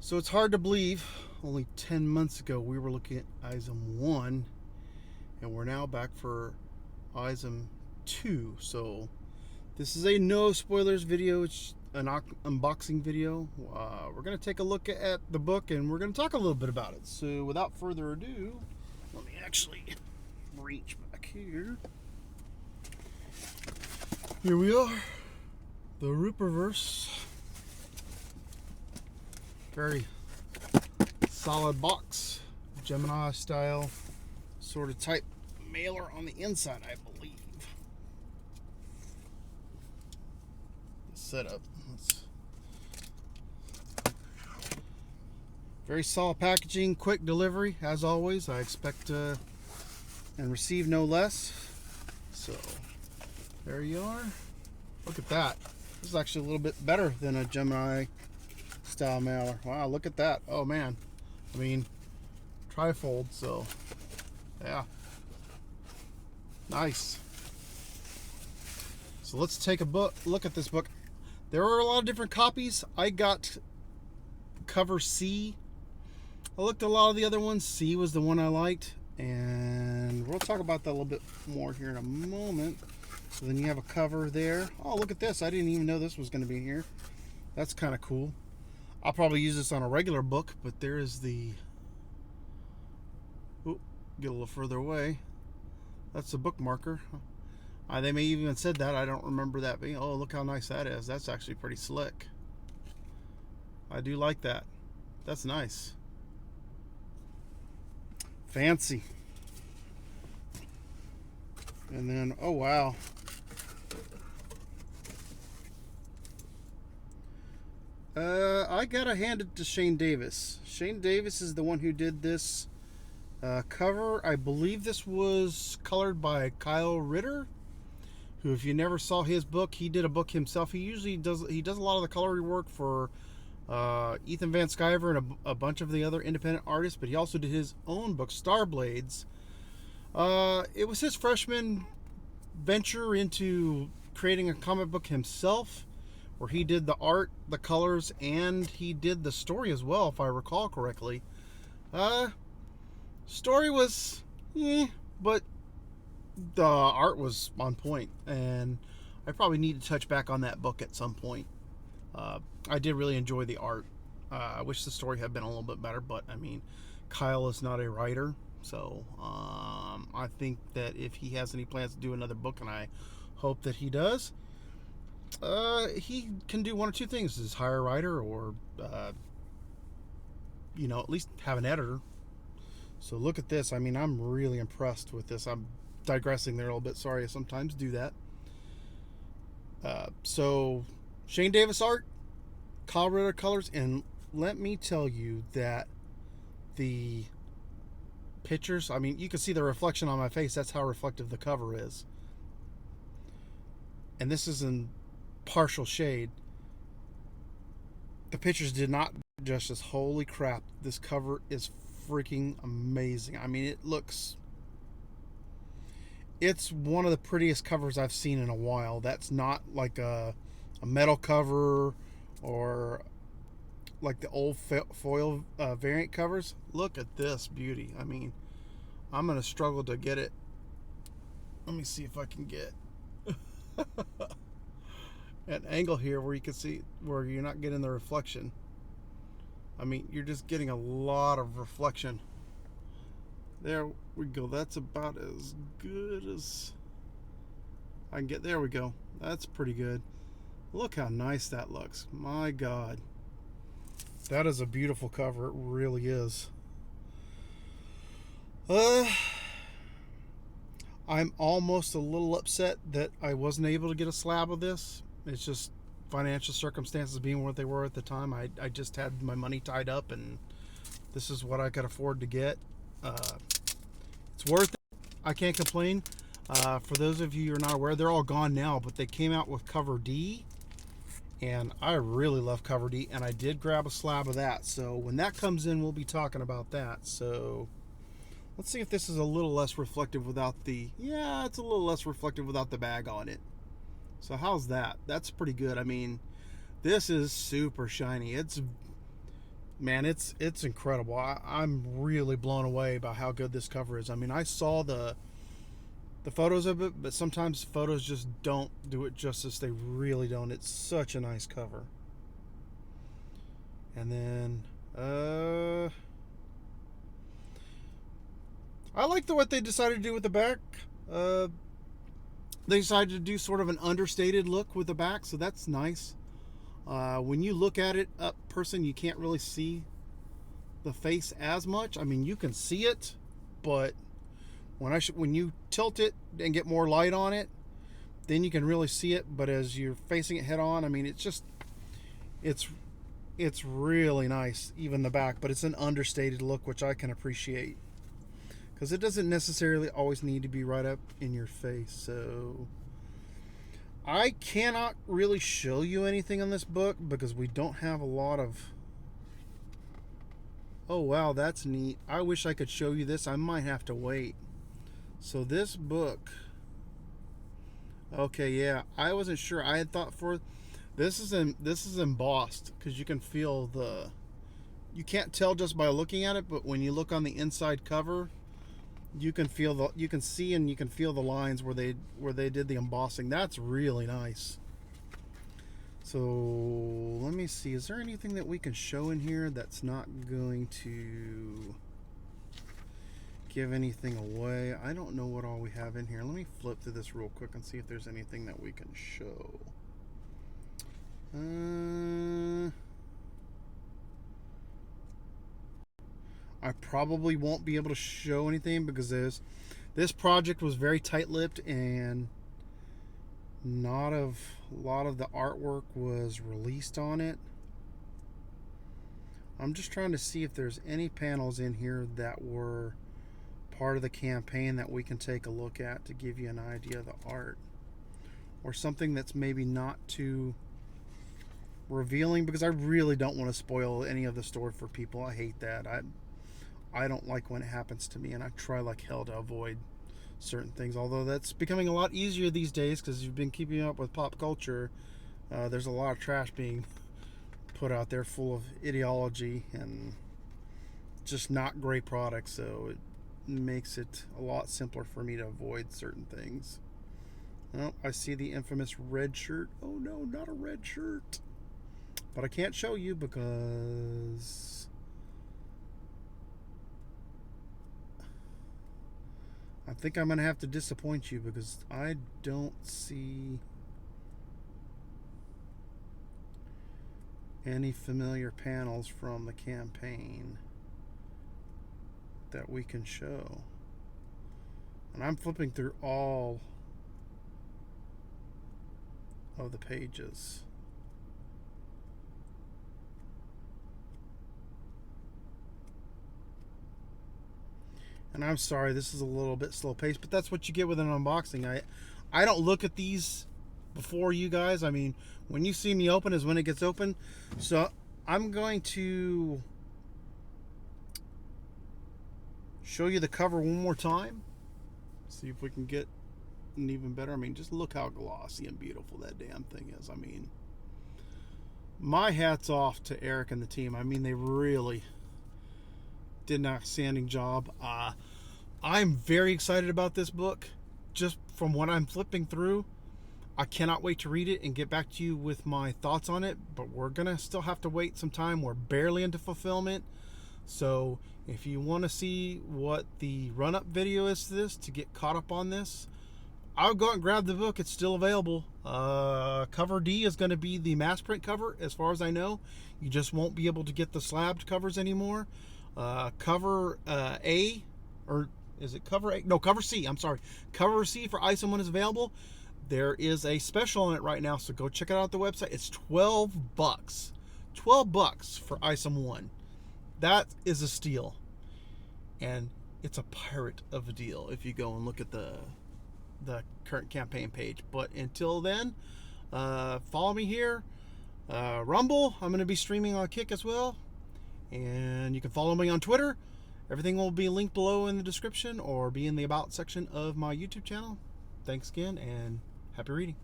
So it's hard to believe only 10 months ago we were looking at Isom 1 and we're now back for Isom 2. So this is a no spoilers video. It's an unboxing video. We're going to take a look at the book and we're going to talk a little bit about it. So without further ado, let me actually reach back here. Here we are, the Rippaverse. Very solid box, Gemini style sort of type mailer on the inside, I believe. The setup. Very solid packaging, quick delivery as always. I expect and receive no less. So there you are. Look at that. This is actually a little bit better than a Gemini style mailer. Wow, look at that. Oh man, I mean, trifold. So yeah, nice. So let's take a look at this book. There are a lot of different copies. I got cover C. I looked at a lot of the other ones. C was the one I liked, and we'll talk about that a little bit more here in a moment. So then you have a cover there. Oh, look at this. I didn't even know this was going to be here. That's kind of cool. I'll probably use this on a regular book, but there is the... Ooh, get a little further away. That's the bookmarker. They may even said that. I don't remember that being... Oh, look how nice that is. That's actually pretty slick. I do like that. That's nice. Fancy. And then, oh wow. I gotta hand it to Shane Davis. Shane Davis is the one who did this cover. I believe this was colored by Kyle Ritter, who, if you never saw his book, he did a book himself. He usually does a lot of the coloring work for Ethan Van Sciver and a bunch of the other independent artists, but he also did his own book, Starblades. It was his freshman venture into creating a comic book himself, where he did the art, the colors, and he did the story as well, if I recall correctly. Story was but the art was on point, and I probably need to touch back on that book at some point. I did really enjoy the art. I wish the story had been a little bit better, but I mean, Kyle is not a writer, so I think that if he has any plans to do another book, and I hope that he does, he can do one or two things: is hire a writer, or at least have an editor. So look at this. I mean, I'm really impressed with this. I'm digressing there a little bit. Sorry, I sometimes do that. So Shane Davis art, Kyle Ritter colors, and let me tell you that the pictures, I mean, you can see the reflection on my face. That's how reflective the cover is. And this is in partial shade. The pictures did not do justice. Holy crap, this cover is freaking amazing. I mean, it's one of the prettiest covers I've seen in a while. That's not like a metal cover or like the old foil variant covers. Look at this beauty. I mean, I'm gonna struggle to get it. Let me see if I can get an angle here where you can see where you're not getting the reflection. I mean, you're just getting a lot of reflection. There we go. That's about as good as I can get. There we go. That's pretty good. Look how nice that looks. My God. That is a beautiful cover. It really is. I'm almost a little upset that I wasn't able to get a slab of this. It's just financial circumstances being what they were at the time. I just had my money tied up, and this is what I could afford to get. It's worth it. I can't complain. For those of you who are not aware, they're all gone now, but they came out with cover D, and I really love cover D, and I did grab a slab of that. So when that comes in, we'll be talking about that. So let's see if this is a little less reflective without the... Yeah, it's a little less reflective without the bag on it. So how's that? That's pretty good. I mean, this is super shiny. It's Man, it's incredible. I'm really blown away by how good this cover is. I mean, I saw the photos of it, but sometimes photos just don't do it justice. They really don't. It's such a nice cover. And then I like what they decided to do with the back. They decided to do sort of an understated look with the back, so that's nice. When you look at it up person, you can't really see the face as much. I mean, you can see it, but when you tilt it and get more light on it, then you can really see it. But as you're facing it head on, I mean, it's really nice, even the back, but it's an understated look, which I can appreciate, because it doesn't necessarily always need to be right up in your face. So I cannot really show you anything on this book because we don't have a lot of... Oh wow, that's neat. I wish I could show you this. I might have to wait. So this book... Okay, yeah, I wasn't sure. I had thought for... This is embossed, because you can feel the... You can't tell just by looking at it, but when you look on the inside cover, you can feel you can see and you can feel the lines where they did the embossing. That's really nice. So let me see, is there anything that we can show in here that's not going to give anything away? I don't know what all we have in here. Let me flip through this real quick and see if there's anything that we can show. I probably won't be able to show anything because this project was very tight-lipped and not a lot of the artwork was released on it. I'm just trying to see if there's any panels in here that were part of the campaign that we can take a look at to give you an idea of the art, or something that's maybe not too revealing, because I really don't want to spoil any of the story for people. I hate that. I don't like when it happens to me, and I try like hell to avoid certain things, although that's becoming a lot easier these days because you've been keeping up with pop culture. There's a lot of trash being put out there full of ideology and just not great products, so it makes it a lot simpler for me to avoid certain things. Oh, I see the infamous red shirt. Oh no, not a red shirt. But I can't show you because I think I'm going to have to disappoint you, because I don't see any familiar panels from the campaign that we can show. And I'm flipping through all of the pages. And I'm sorry, this is a little bit slow paced, but that's what you get with an unboxing. I don't look at these before you guys. I mean, when you see me open is when it gets open. So I'm going to show you the cover one more time. See if we can get an even better. I mean, just look how glossy and beautiful that damn thing is. I mean, my hat's off to Eric and the team. I mean, they really did an outstanding job. I'm very excited about this book. Just from what I'm flipping through, I cannot wait to read it and get back to you with my thoughts on it, but we're gonna still have to wait some time. We're barely into fulfillment, so if you want to see what the run-up video is to this, to get caught up on this, I'll go out and grab the book. It's still available. Cover D is going to be the mass print cover, as far as I know. You just won't be able to get the slabbed covers anymore. Cover A, or is it cover A? No, cover C. I'm sorry. Cover C for Isom 1 is available. There is a special on it right now, so go check it out at the website. It's $12. $12 for Isom 1. That is a steal. And it's a pirate of a deal if you go and look at the current campaign page. But until then, follow me here. Rumble, I'm going to be streaming on Kick as well. And you can follow me on Twitter. Everything will be linked below in the description or be in the About section of my YouTube channel. Thanks again, and happy reading.